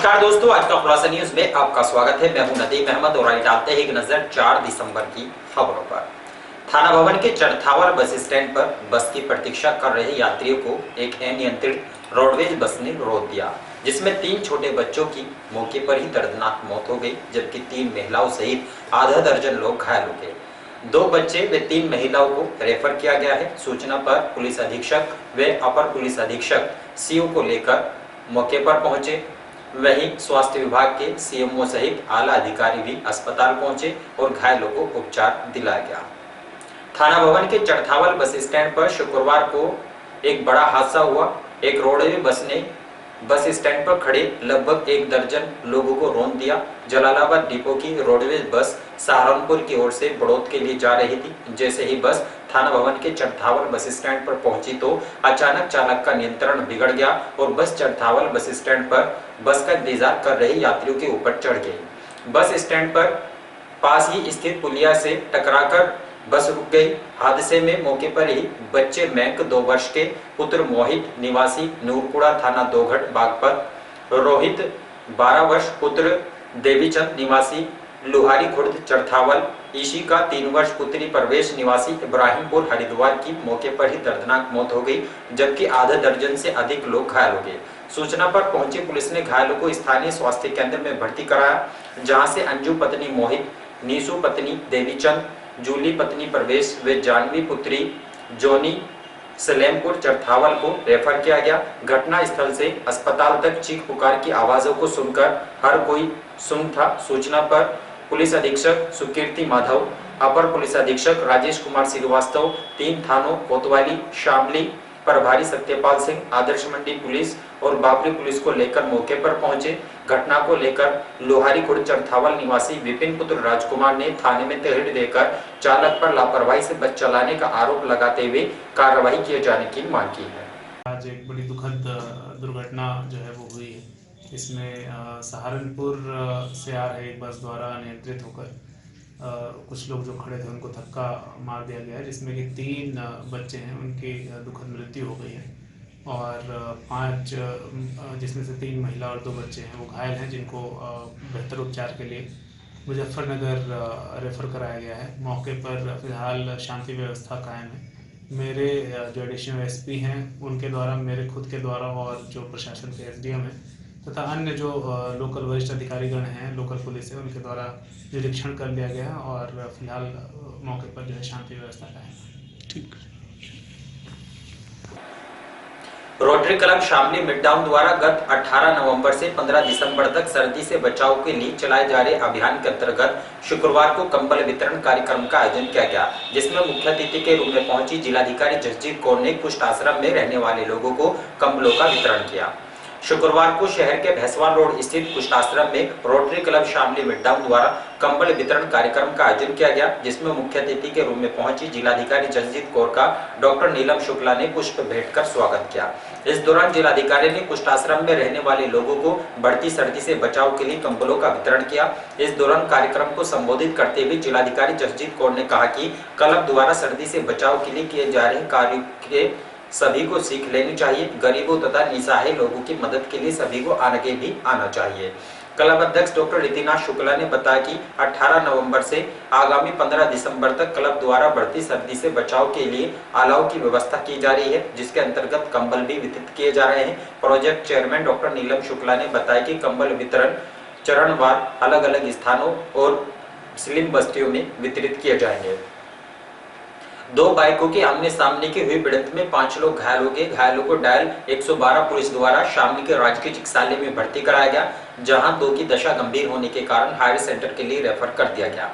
नमस्कार दोस्तों, आज का खुलासा न्यूज में आपका स्वागत है। मैं हूं नदीम अहमद और आइए डालते हैं एक नजर 4 दिसंबर की खबरों पर। थाना भवन के चरथावल बस स्टैंड पर बस की प्रतीक्षा कर रहे यात्रियों को एक अनियंत्रित रोडवेज बस ने रोक दिया, जिसमें 3 छोटे बच्चों की मौके पर ही दर्दनाक मौत हो गई, जबकि 3 महिलाओं सहित आधा दर्जन लोग घायल हो गए। 2 बच्चे व 3 महिलाओं को रेफर किया गया है। सूचना पर पुलिस अधीक्षक व अपर पुलिस अधीक्षक सीओ को लेकर मौके पर पहुंचे। वहीं स्वास्थ्य विभाग के सीएमओ सहित आला अधिकारी भी अस्पताल पहुंचे और घायलों को उपचार दिलाया गया। थाना भवन के चरथावल बस स्टैंड पर शुक्रवार को एक बड़ा हादसा हुआ। एक रोडवे बस ने बस स्टैंड पर खड़े लगभग 1 दर्जन लोगों को रौंद दिया। जलालाबाद डिपो की रोडवेज बस सहारनपुर की ओर से बड़ौद के लिए जा रही थी। जैसे ही बस थाना भवन के चरथावल बस स्टैंड पर पहुंची तो अचानक चालक का नियंत्रण बिगड़ गया और बस चरथावल बस स्टैंड पर बस का इंतजार कर रहे यात्रियों के ऊपर चढ़ गई। बस स्टैंड पर पास ही स्थित पुलिया से टकराकर बस रुक गई। हादसे में मौके पर ही बच्चे मैक 2 वर्ष के, पुत्र मोहित निवासी नूरपुरा थाना दोघट बागपत, रोहित 12 वर्ष, पुत्र देवीचंद निवासी लुहारी खुर्द चरथावल, ईशी का 3 वर्ष पुत्री प्रवेश निवासी इब्राहिमपुर हरिद्वार की मौके पर ही दर्दनाक मौत हो गई, जबकि आधा दर्जन से अधिक लोग घायल हो गए। सूचना पर पहुंची पुलिस ने घायलों को स्थानीय स्वास्थ्य केंद्र में भर्ती कराया, जहां से अंजू पत्नी मोहित, नीसू पत्नी देवीचंद, जूली पत्नी प्रवेश व जानवी पुत्री जोनी सलेमपुर चरथावल को रेफर किया गया। घटना स्थल से अस्पताल तक चीख पुकार की आवाजों को सुनकर हर कोई सुन था। सूचना पर पुलिस अधीक्षक सुकीर्ति माधव, अपर पुलिस अधीक्षक राजेश कुमार श्रीवास्तव, 3 थानों कोतवाली, शामली प्रभारी सत्यपाल सिंह, आदर्श मंडी पुलिस और बाबरी पुलिस को लेकर मौके पर पहुंचे। घटना को लेकर लोहारी खुर्द चरथावल निवासी विपिन पुत्र राजकुमार ने थाने में तहरीर देकर चालक पर लापरवाही से बस चलाने का आरोप लगाते हुए कार्रवाई किए जाने की मांग की है। आज एक बड़ी दुखद दुर्घटना जो है वो हुई है। इसमें सहारनपुर से आ रहे एक बस द्वारा नियंत्रित होकर कुछ लोग जो खड़े थे उनको धक्का मार दिया गया है, जिसमें कि 3 बच्चे हैं, उनकी दुखद मृत्यु हो गई है और 5 जिसमें से 3 महिला और 2 बच्चे हैं वो घायल हैं, जिनको बेहतर उपचार के लिए मुजफ्फरनगर रेफर कराया गया है। मौके पर फिलहाल शांति व्यवस्था कायम है। मेरे जो एडिशनल एसपी हैं उनके द्वारा, मेरे खुद के द्वारा और जो प्रशासन के एसडीएम हैं तथा अन्य जो लोकल वरिष्ठ अधिकारीगण हैं, लोकल पुलिस है, उनके द्वारा निरीक्षण कर लिया गया और फिलहाल मौके पर जो है शांति व्यवस्था है। ठीक। रोटरी क्लब शामली मिडटाउन द्वारा गत 18 नवंबर से 15 दिसंबर तक सर्दी से बचाव के लिए चलाए जा रहे अभियान के अंतर्गत शुक्रवार को कंबल वितरण कार्यक्रम का आयोजन किया गया, जिसमें मुख्य अतिथि के रूप में पहुंची जिलाधिकारी जसजीत कौर ने कुष्ठ आश्रम में रहने वाले लोगों को कंबलों का वितरण किया। शुक्रवार को शहर के भैंसवाल रोड स्थित कुष्ठ आश्रम में रोटरी क्लब शामली मिडटाउन द्वारा कंबल वितरण कार्यक्रम का आयोजन किया गया, जिसमें मुख्य अतिथि के रूप में पहुंची जिलाधिकारी जसजीत कौर का डॉक्टर नीलम शुक्ला ने पुष्प भेंट कर स्वागत किया। इस दौरान जिलाधिकारी ने कुष्ठ आश्रम में रहने वाले लोगों को बढ़ती सर्दी से बचाव के लिए कंबलों का वितरण किया। इस दौरान कार्यक्रम को संबोधित करते हुए जिलाधिकारी जसजीत कौर ने कहा कि क्लब द्वारा सर्दी से बचाव के लिए किए जा रहे कार्य के सभी को सीख लेनी चाहिए। गरीबों तथा निसहाय लोगों की मदद के लिए सभी को आगे भी आना चाहिए। क्लब अध्यक्ष डॉक्टर रितिना शुक्ला ने बताया कि 18 नवंबर से आगामी 15 दिसंबर तक क्लब द्वारा बढ़ती सर्दी से बचाव के लिए अलाव की व्यवस्था की जा रही है, जिसके अंतर्गत कंबल भी वितरित किए जा रहे हैं। प्रोजेक्ट चेयरमैन डॉक्टर नीलम शुक्ला ने बताया कि कंबल वितरण चरणवार अलग अलग स्थानों और स्लिम बस्तियों में वितरित किए जाएंगे। 2 बाइकों के आमने सामने की हुई भिड़ंत में 5 लोग घायल हो गए। घायलों को डायल 112 पुलिस द्वारा शामली के राजकीय चिकित्सालय में भर्ती कराया गया, जहां 2 की दशा गंभीर होने के कारण हायर सेंटर के लिए रेफर कर दिया गया।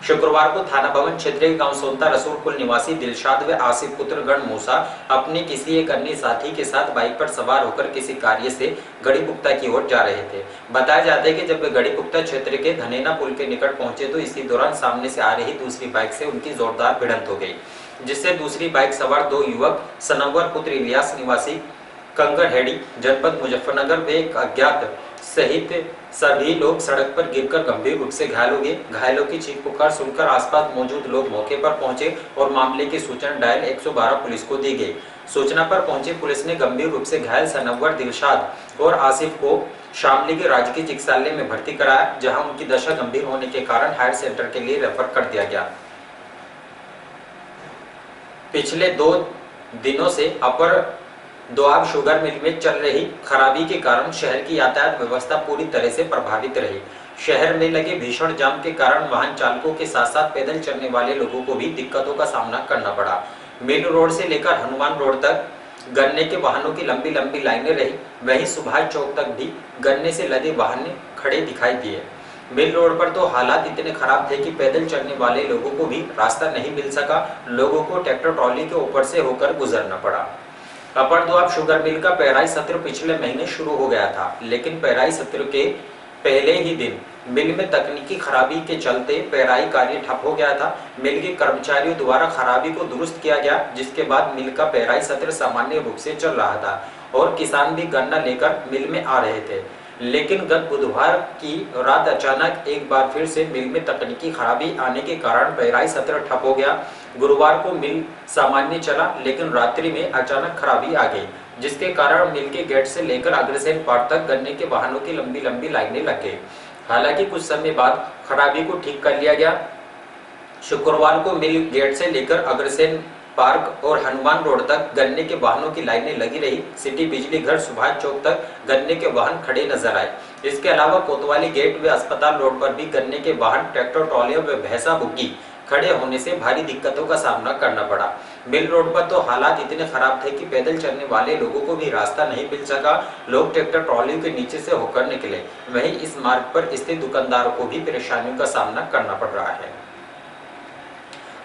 शुक्रवार को थाना भवन क्षेत्र के गांव सोनता रसूलपुर निवासी दिलशाद व आसिफ पुत्र गण मूसा अपने किसी एक अन्य साथी के साथ बाइक पर सवार होकर किसी कार्य से गढ़ीपुख्ता की ओर जा रहे थे। बताया जाता है कि जब वे गढ़ीपुख्ता क्षेत्र के धनेना पुल के निकट पहुंचे तो इसी दौरान सामने से आ रही दूसरी बाइक से उनकी जोरदार भिड़ंत हो गई, जिससे दूसरी बाइक सवार 2 युवक सनवर पुत्र इलियास निवासी कंगरहेड़ी जनपद मुजफ्फरनगर व एक अज्ञात सहित सभी लोग सड़क पर गिरकर गंभीर रूप से घायल हो गए। घायलों की चीख पुकार सुनकर आसपास मौजूद लोग मौके पर पहुंचे और मामले की सूचना डायल 112 पुलिस को दी गई। सूचना पर पहुंची पुलिस ने गंभीर रूप से घायल सनवर, दिलशाद और आसिफ को शामली के राजकीय चिकित्सालय में भर्ती कराया, जहां उनकी दशा गंभीर होने के कारण हायर सेंटर के लिए रेफर कर दिया गया। पिछले 2 दिनों से अपर दोआब शुगर मिल में चल रही खराबी के कारण शहर की यातायात व्यवस्था पूरी तरह से प्रभावित रही। शहर में लगे भीषण जाम के कारण वाहन चालकों के साथ साथ पैदल चलने वाले लोगों को भी दिक्कतों का सामना करना पड़ा। मिल रोड से लेकर हनुमान रोड तक गन्ने के वाहनों की लंबी लंबी लाइनें रही। वहीं सुभाष चौक तक भी गन्ने से लदे वाहन खड़े दिखाई दिए। मिल रोड पर तो हालात इतने खराब थे कि पैदल चलने वाले लोगों को भी रास्ता नहीं मिल सका। लोगों को ट्रैक्टर ट्रॉली के ऊपर से होकर गुजरना पड़ा। अपर दोआब शुगर मिल का पेराई सत्र पिछले महीने शुरू हो गया था, लेकिन पेराई सत्र के पहले ही दिन मिल में तकनीकी खराबी के चलते पेराई कार्य ठप हो गया था। मिल के कर्मचारियों द्वारा खराबी को दुरुस्त किया गया, जिसके बाद मिल का पेराई सत्र सामान्य रूप से चल रहा था और किसान भी गन्ना लेकर मिल में आ रहे थे। लेकिन गत बुधवार की रात अचानक एक बार फिर से मिल में तकनीकी खराबी आने के कारण पेराई सत्र ठप हो गया। गुरुवार को मिल सामान्य चला, लेकिन रात्रि में अचानक खराबी आ गई, जिसके कारण मिल के गेट से लेकर अग्रसेन पार्क तक गन्ने के वाहनों की लंबी लंबी लाइनें लग गई। हालांकि कुछ समय बाद खराबी को ठीक कर लिया गया। शुक्रवार को मिल गेट से लेकर अग्रसेन पार्क और हनुमान रोड तक गन्ने के वाहनों की लाइनें लगी रही। सिटी बिजली घर सुभाष चौक तक गन्ने के वाहन खड़े नजर आए। इसके अलावा कोतवाली गेट व अस्पताल रोड पर भी गन्ने के वाहन, ट्रैक्टर ट्रॉलियों व भैंसा बुग्गी खड़े होने से भारी दिक्कतों का सामना करना पड़ा। मिल रोड पर तो हालात इतने खराब थे कि पैदल चलने वाले लोगों को भी रास्ता नहीं मिल सका। लोग ट्रैक्टर ट्रॉलियों के नीचे से होकर निकले। वहीं इस मार्ग पर स्थित दुकानदारों को भी परेशानियों का सामना करना पड़ रहा है।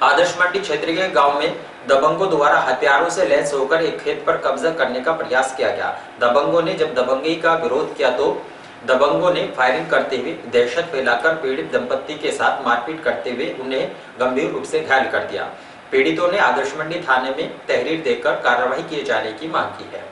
आदर्श मंडी क्षेत्र के गांव में दबंगों द्वारा हथियारों से लैस होकर एक खेत पर कब्जा करने का प्रयास किया गया। दबंगों ने जब दबंगई का विरोध किया तो दबंगों ने फायरिंग करते हुए दहशत फैलाकर पीड़ित दंपत्ति के साथ मारपीट करते हुए उन्हें गंभीर रूप से घायल कर दिया। पीड़ितों ने आदर्श मंडी थाने में तहरीर देकर कार्रवाई किए जाने की मांग की है।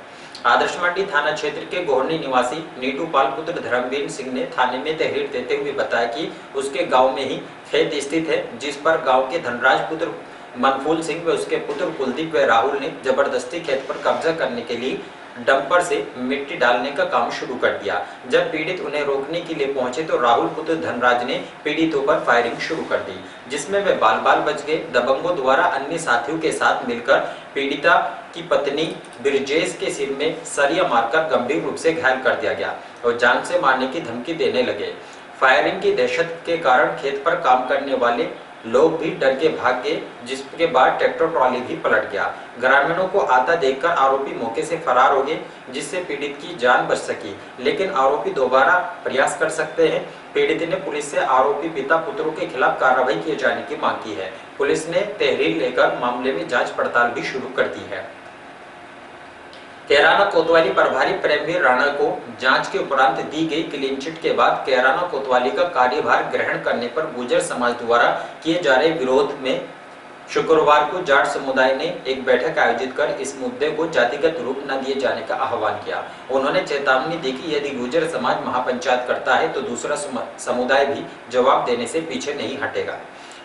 आदर्श मंडी थाना क्षेत्र के गोहनी निवासी नीटू पाल पुत्र धर्मवीर सिंह ने थाने में तहरीर देते हुए बताया कि उसके गांव में ही खेत स्थित है, जिस पर गांव के धनराज पुत्र मनफूल सिंह व उसके पुत्र कुलदीप व राहुल ने जबरदस्ती खेत पर कब्जा करने के लिए डंपर से मिट्टी डालने का काम शुरू कर दिया। जब पीड़ित उन्हें रोकने के लिए पहुंचे तो राहुल पुत्र धनराज ने पीड़ितों पर फायरिंग शुरू कर दी, जिसमें वे बाल बाल बच गए। दबंगों द्वारा अन्य साथियों के साथ मिलकर पीड़िता की पत्नी बिरजेश के सिर में सरिया मारकर गंभीर रूप से घायल कर दिया गया और जान से मारने की धमकी देने लगे। फायरिंग की दहशत के कारण खेत पर काम करने वाले लोग भी डर के भाग गए, जिसके बाद ट्रैक्टर ट्रॉली भी पलट गया। ग्रामीणों को आता देखकर आरोपी मौके से फरार हो गए, जिससे पीड़ित की जान बच सकी, लेकिन आरोपी दोबारा प्रयास कर सकते हैं। पीड़ित ने पुलिस से आरोपी पिता पुत्रों के खिलाफ कार्रवाई किए जाने की मांग की है। पुलिस ने तहरीर लेकर मामले में जांच पड़ताल भी शुरू कर दी है। कैराना कोतवाली प्रभारी प्रेमवीर राणा को जांच के उपरांत दी गई क्लीन चिट के बाद कैराना कोतवाली का कार्यभार ग्रहण करने पर गुर्जर समाज द्वारा किए जा रहे विरोध में शुक्रवार को जाट समुदाय ने एक बैठक आयोजित कर इस मुद्दे को जातिगत रूप न दिए जाने का आह्वान किया। उन्होंने चेतावनी दी कि यदि गुर्जर समाज महापंचायत करता है तो दूसरा समुदाय भी जवाब देने से पीछे नहीं हटेगा।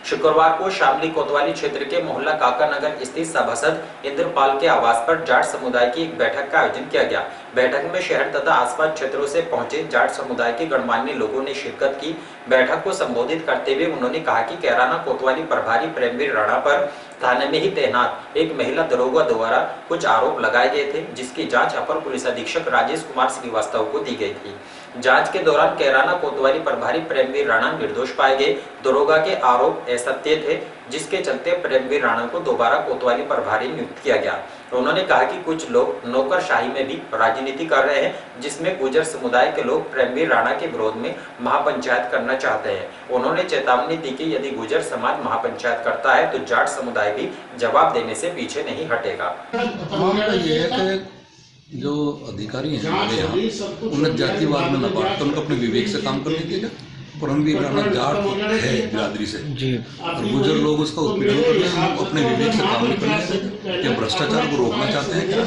शुक्रवार को शामली कोतवाली क्षेत्र के मोहल्ला काका नगर स्थित सभासद इंद्रपाल के आवास पर जाट समुदाय की एक बैठक का आयोजन किया गया। बैठक में शहर तथा आसपास क्षेत्रों से पहुंचे जाट समुदाय के गणमान्य लोगों ने शिरकत की। बैठक को संबोधित करते हुए उन्होंने कहा कि कैराना कोतवाली प्रभारी प्रेमवीर राणा पर थाने में ही तैनात एक महिला दरोगा द्वारा कुछ आरोप लगाए गए थे, जिसकी जांच अपर पुलिस अधीक्षक राजेश कुमार श्रीवास्तव को दी गई थी। जांच के दौरान कैराना कोतवाली प्रभारी प्रेमवीर राणा निर्दोष पाए गए। दरोगा के आरोप असत्य थे, जिसके चलते प्रेमवीर राणा को दोबारा कोतवाली प्रभारी नियुक्त किया गया। उन्होंने कहा कि कुछ लोग नौकरशाही में भी राजनीति कर रहे हैं, जिसमें गुर्जर समुदाय के लोग प्रेमवीर राणा के विरोध में महापंचायत करना चाहते हैं। उन्होंने चेतावनी दी कि यदि गुर्जर समाज महापंचायत करता है तो जाट समुदाय भी जवाब देने से पीछे नहीं हटेगा। मामला ये है कि जो अधिकारी हैं हमारे यहाँ उन्हें जातिवाद में न बांटकर उनको अपने विवेक से काम करने दिया जाए। परमवीर राणा जाट है बिरादरी से और गुर्जर लोग उसका उत्पीड़न कर रहे हैं, उनको अपने विवेक से काम नहीं करने देते। ये भ्रष्टाचार को रोकना चाहते हैं क्या?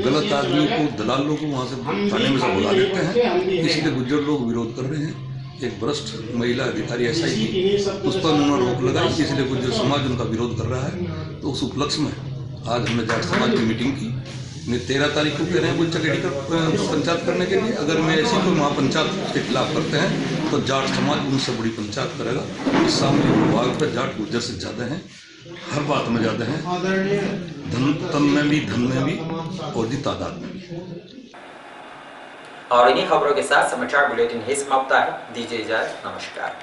गलत आदमी को, दलालों को वहाँ से थाने में से बुला देते हैं, इसलिए गुर्जर लोग विरोध कर रहे हैं। एक भ्रष्ट महिला अधिकारी ऐसा ही थी, उस पर उन्होंने रोक लगाई, इसलिए गुर्जर समाज उनका विरोध कर रहा है। तो उस उपलक्ष्य में आज हमने जाट समाज की मीटिंग की मैं 13 तारीख को कह रहे हैं कोई चकेड़ी का पंचायत करने के लिए। अगर मैं ऐसी कोई महापंचायत के खिलाफ करते हैं तो जाट समाज उनसे बड़ी पंचायत करेगा। इस सामने विभाग पर जाट गुर्जर से ज़्यादा हैं, हर बात में ज़्यादा हैं, तन में भी, धन में भी और जी तादाद में भी। और इन्हीं खबरों के साथ समाचार बुलेटिन ही समाप्त है। दीजिए इजाजत, नमस्कार।